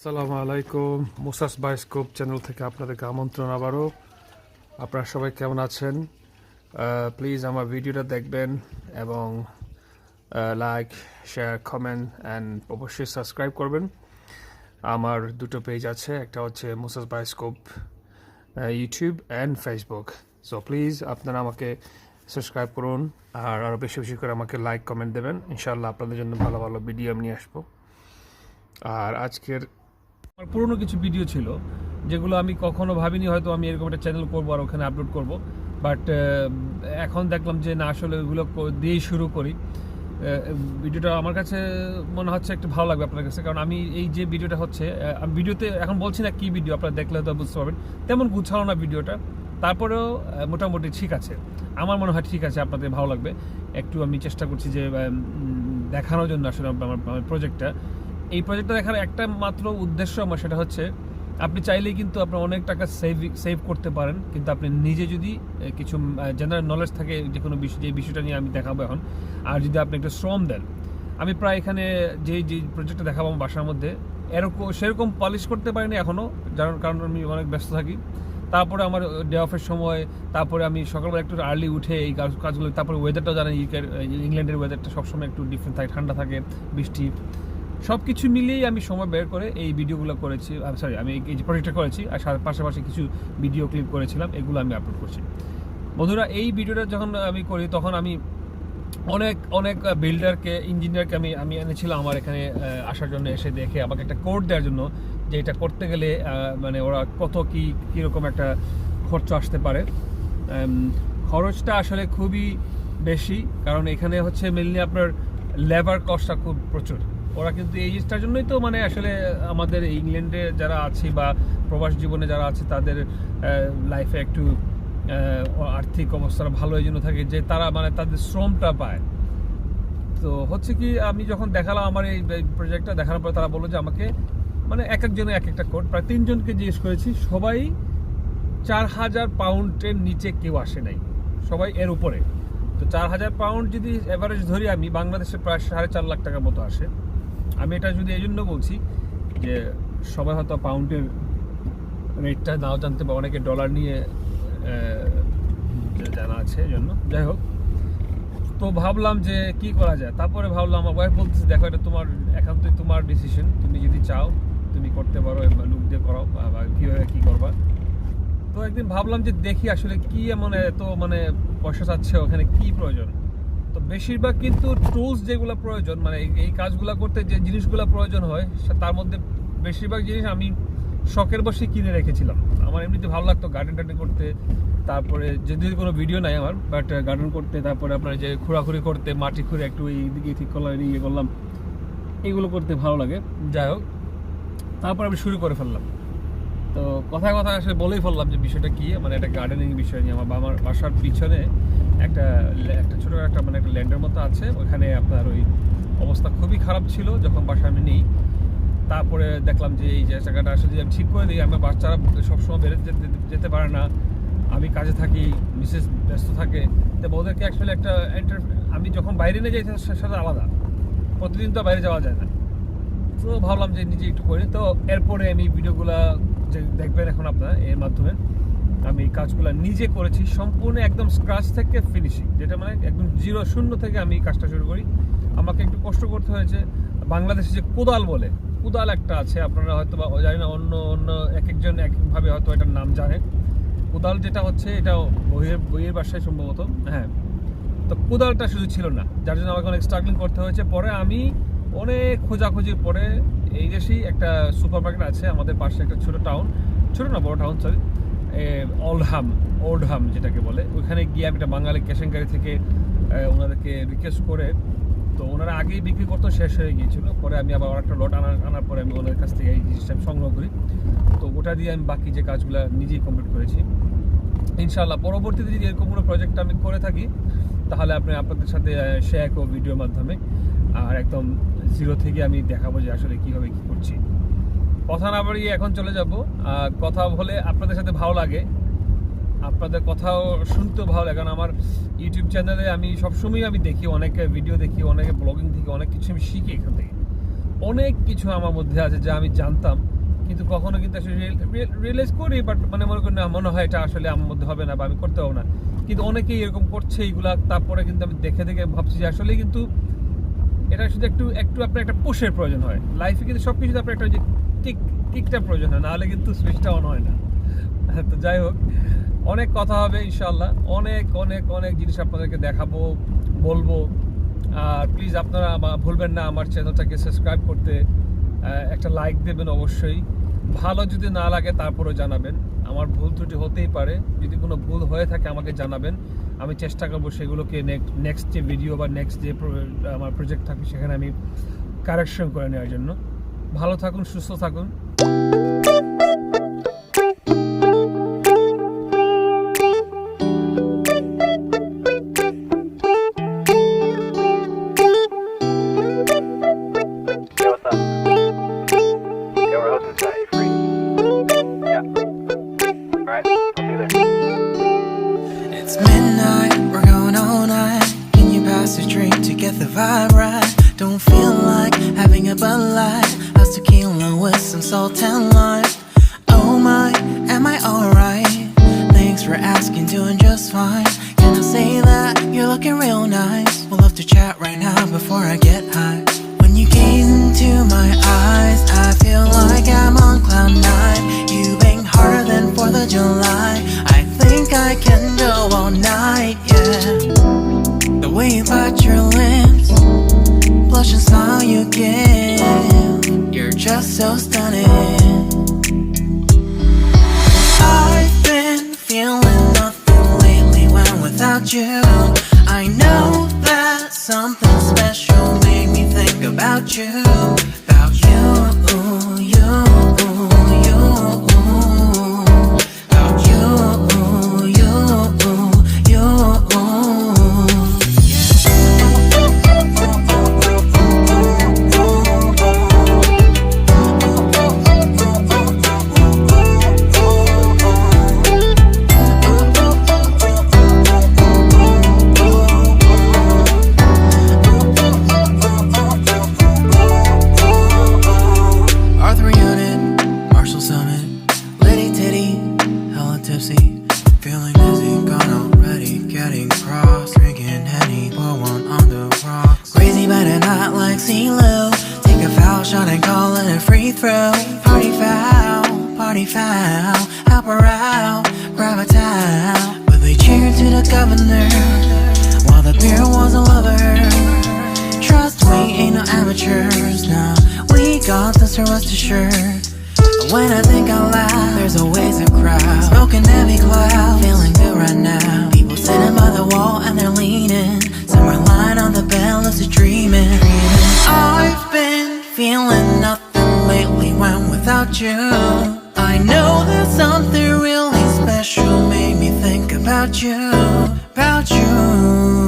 আসসালামু আলাইকুম। মুসাস bioscope channel থেকে আপনাদেরকে আমন্ত্রণ আবারও। আপনারা সবাই কেমন আছেন? প্লিজ আমার ভিডিওটা দেখবেন এবং লাইক, শেয়ার, কমেন্ট অ্যান্ড অবশ্যই সাবস্ক্রাইব করবেন। আমার দুটো পেজ আছে, একটা হচ্ছে Musa's bioscope YouTube and Facebook. So please আপনারা আমাকে সাবস্ক্রাইব করুন আর আরও বেশি বেশি করে আমাকে লাইক কমেন্ট দেবেন। ইনশাআল্লাহ আপনাদের জন্য ভালো ভালো ভিডিও আমি নিয়ে আসবো। আর আজকের আমার পুরনো কিছু ভিডিও ছিল যেগুলো আমি কখনো ভাবিনি হয়তো আমি এরকম একটা চ্যানেল করবো আর ওখানে আপলোড করব, বাট এখন দেখলাম যে না, আসলে ওইগুলো দিয়েই শুরু করি। ভিডিওটা আমার কাছে মনে হচ্ছে একটু ভালো লাগবে আপনার কাছে, কারণ আমি এই যে ভিডিওটা হচ্ছে, আমি ভিডিওতে এখন বলছি না কি ভিডিও, আপনারা দেখলে হয়তো বুঝতে পারবেন। তেমন গুছালো না ভিডিওটা, তারপরেও মোটামুটি ঠিক আছে, আমার মনে হয় ঠিক আছে, আপনাদের ভালো লাগবে। একটু আমি চেষ্টা করছি যে দেখানোর জন্য আসলে আমার প্রজেক্টটা। এই প্রজেক্টটা দেখার একটা মাত্র উদ্দেশ্য আমার, সেটা হচ্ছে আপনি চাইলেই কিন্তু আপনার অনেক টাকা সেভ করতে পারেন, কিন্তু আপনি নিজে যদি কিছু জেনারেল নলেজ থাকে যে কোনো বিষয়, যে বিষয়টা নিয়ে আমি দেখাবো এখন, আর যদি আপনি একটু শ্রম দেন। আমি প্রায় এখানে যে প্রজেক্টটা দেখাবো আমার বাসার মধ্যে এরকম সেরকম পলিশ করতে পারিনি এখনও, কারণ আমি অনেক ব্যস্ত থাকি। তারপরে আমার ডে অফের সময়, তারপরে আমি সকালবেলা একটু আর্লি উঠে এই কাজগুলো, তারপরে ওয়েদারটাও জানেন, ইংল্যান্ডের ওয়েদারটা সবসময় একটু ডিফারেন্ট থাকে, ঠান্ডা থাকে, বৃষ্টি, সব কিছু মিলিয়েই আমি সময় বের করে এই ভিডিওগুলো করেছি। আমি এই যে প্রজেক্টটা করেছি, আর পাশাপাশি কিছু ভিডিও ক্লিপ করেছিলাম, এগুলো আমি আপলোড করছি। বন্ধুরা, এই ভিডিওটা যখন আমি করি তখন আমি অনেক অনেক বিল্ডারকে, ইঞ্জিনিয়ারকে আমি এনেছিলাম আমার এখানে আসার জন্য, এসে দেখে আমাকে একটা কোড দেওয়ার জন্য যে এটা করতে গেলে মানে ওরা কত কীরকম একটা খরচ আসতে পারে। খরচটা আসলে খুবই বেশি, কারণ এখানে হচ্ছে মেনলি আপনার লেবার কস্টটা খুব প্রচুর। ওরা কিন্তু এই জিনিসটার জন্যই তো মানে আসলে আমাদের ইংল্যান্ডে যারা আছি বা প্রবাস জীবনে যারা আছে তাদের লাইফে একটু আর্থিক অবস্থাটা ভালো এই জন্য থাকে যে তারা মানে তাদের শ্রমটা পায়। তো হচ্ছে কি, আমি যখন দেখালাম আমার এই প্রজেক্টটা দেখানোর পর তারা বললো যে আমাকে মানে এক একজনের এক একটা কোড, প্রায় 3 জনকে জিজ্ঞেস করেছি, সবাই 4,000 পাউন্ডের নিচে কেউ আসে নাই, সবাই এর উপরে। তো 4,000 পাউন্ড যদি অ্যাভারেজ ধরি আমি, বাংলাদেশে প্রায় 4.5 লাখ টাকার মতো আসে। আমি এটা যদি এই জন্য বলছি যে সবাই হয়তো পাউন্ডের রেটটা নাও জানতে বা অনেকে ডলার নিয়ে জানা আছে, এই জন্য। যাই হোক, তো ভাবলাম যে কি করা যায়। তারপরে ভাবলাম, আমার ওয়াইফ বলতেছে দেখো এটা তোমার একান্তই তোমার ডিসিশন, তুমি যদি চাও তুমি করতে পারো, লুক দিয়ে করো বা কীভাবে কী করবা। তো একদিন ভাবলাম যে দেখি আসলে কি এমন এত মানে পয়সা চাচ্ছে, ওখানে কি প্রয়োজন। তো বেশিরভাগ কিন্তু টুলস যেগুলো প্রয়োজন, মানে এই কাজগুলো করতে যে জিনিসগুলো প্রয়োজন হয়, তার মধ্যে বেশিরভাগ জিনিস আমি শখের বসে কিনে রেখেছিলাম। আমার এমনিতে ভালো লাগতো গার্ডেন টার্ডেন করতে, তারপরে যদি কোনো ভিডিও নাই আমার, বাট গার্ডেন করতে, তারপরে আপনার যে খোঁড়াখুড়ি করতে, মাটি খুঁড়ে একটু এইদিকে ঠিক করলাম, ইয়ে করলাম, এইগুলো করতে ভালো লাগে। যাই হোক, তারপর আমি শুরু করে ফেললাম। তো কথায় কথায় আসলে বলেই ফেললাম যে বিষয়টা কি, মানে একটা গার্ডেনিং বিষয় নিয়ে। আমার বাসার পিছনে একটা ছোটো একটা মানে একটা ল্যান্ডের মতো আছে, ওখানে আপনার ওই অবস্থা খুবই খারাপ ছিল যখন বাসা আমি নিই। তারপরে দেখলাম যে এই জায়গাটা আসলে যদি আমি ঠিক করে দিই, আমার বাচ্চারা সবসময় বেড়ে যেতে পারে না, আমি কাজে থাকি, মিসেস ব্যস্ত থাকে, তো ওদেরকে অ্যাকচুয়ালি একটা আমি যখন বাইরে নিয়ে যাই সেটা আলাদা, প্রতিদিন তো বাইরে যাওয়া যায় না। তো ভাবলাম যে নিজে একটু করি। তো এরপরে আমি ভিডিওগুলো যে দেখবেন এখন আপনারা, এর মাধ্যমে আমি কাজগুলো নিজে করেছি সম্পূর্ণ একদম স্ক্র্যাচ থেকে ফিনিশিং, যেটা মানে একদম শূন্য থেকে আমি কাজটা শুরু করি। আমাকে একটু কষ্ট করতে হয়েছে। বাংলাদেশে যে কোদাল বলে, কোদাল একটা আছে, আপনারা হয়তো বা জানি না, অন্য এক একজন একভাবে হয়তো এটার নাম জানে। কোদাল যেটা হচ্ছে, এটা বইয়ের বাসায় সম্ভবত, হ্যাঁ। তো কোদালটা শুধু ছিল না, যার জন্য আমাকে অনেক স্ট্রাগলিং করতে হয়েছে। পরে আমি অনেক খোঁজাখুঁজির পরে এই দেশেই একটা সুপার মার্কেট আছে আমাদের পাশে, একটা ছোটো টাউন, ছোটো না বড় টাউন, সরি, ওল্ডহাম যেটাকে বলে, ওইখানে গিয়ে আমি একটা বাঙালি ক্যাশেনকারি থেকে ওনাদেরকে রিকোয়েস্ট করে, তো ওনারা আগেই বিক্রি করতো, শেষ হয়ে গিয়েছিলো। পরে আমি আবার একটা লট আনার পরে আমি ওনার কাছ থেকে এই জিনিসটা আমি সংগ্রহ করি। তো ওটা দিয়ে আমি বাকি যে কাজগুলো নিজেই কমপ্লিট করেছি। ইনশাআল্লাহ পরবর্তীতে যদি এরকম কোনো প্রজেক্ট আমি করে থাকি, তাহলে আপনাদের সাথে শেয়ার করব ভিডিওর মাধ্যমে, আর একদম জিরো থেকে আমি দেখাবো যে আসলে কীভাবে কী করছি। কথা না বাড়িয়ে এখন চলে যাব। কথা বলে আপনাদের সাথে ভালো লাগে, আপনাদের কথাও শুনতেও ভালো লাগে, কারণ আমার ইউটিউব চ্যানেলে আমি সবসময় আমি দেখি, অনেক ভিডিও দেখি, অনেকে ব্লগিং থেকে অনেক কিছু আমি শিখি এখান থেকে। অনেক কিছু আমার মধ্যে আছে যা আমি জানতাম, কিন্তু কখনো কিন্তু আসলে রিয়েলাইজ করি, বাট মানে মনে করি না, মনে হয় এটা আসলে আমার মধ্যে হবে না বা আমি করতে পারবো না। কিন্তু অনেকেই এরকম করছে এইগুলা, তারপরে কিন্তু আমি দেখে দেখে ভাবছি যে আসলে কিন্তু এটা শুধু একটু একটু আপনার একটা পুশের প্রয়োজন হয় লাইফে, কিন্তু সব কিছুতে আপনার একটা যে কিকটা প্রয়োজন হয়, নাহলে কিন্তু সুইচটা অন হয় না। তো যাই হোক, অনেক কথা হবে ইনশাল্লাহ, অনেক অনেক অনেক জিনিস আপনাদেরকে দেখাবো, বলবো। আর প্লিজ আপনারা ভুলবেন না আমার চ্যানেলটাকে সাবস্ক্রাইব করতে, একটা লাইক দেবেন অবশ্যই। ভালো যদি না লাগে তারপরেও জানাবেন, আমার ভুল ত্রুটি হতেই পারে, যদি কোনো ভুল হয়ে থাকে আমাকে জানাবেন, আমি চেষ্টা করবো সেগুলোকে নেক্সট যে ভিডিও বা নেক্সট যে আমার প্রজেক্ট থাকবে সেখানে আমি কারেকশন করে নেওয়ার জন্য। ভালো থাকুন, সুস্থ থাকুন। It's midnight, we're going all night. Can you pass a drink to get the vibe right? Don't feel like having a Bud Light. How's tequila with some salt and lime? Oh my, am I alright? Thanks for asking, doing just fine. Can I say that you're looking real nice? We'll love to chat right now before I get high. When you gaze into my eyes, I feel like I'm on cloud nine. You bang harder than 4th of July. I think I can go all night, yeah. The way you bite your lips, blush and smile you give, you're just so stunning. I've been feeling nothing lately when without you. I know that something special made me think about you. About you, you, you. About you, you, you. Arthur Unit, Marshall Summit, Liddy Titty, hella tipsy, feeling dizzy, gone already, getting cross, drinking Henny, pour one on the rocks. Crazy but not like CeeLo, take a foul shot and call it a free throw. Party foul, help her out, grab a towel. But they cheered to the governor, while the beer was a lover. Trust we ain't no amateurs, nah, we got this, so rest assured. When I think out loud, there's always a crowd, smoking heavy cloud, feeling good right now. People sitting by the wall and they're leaning, some are lying on the bed, lucid dreaming. I've been feeling nothing lately when without you. I know that something really special made me think about you, about you.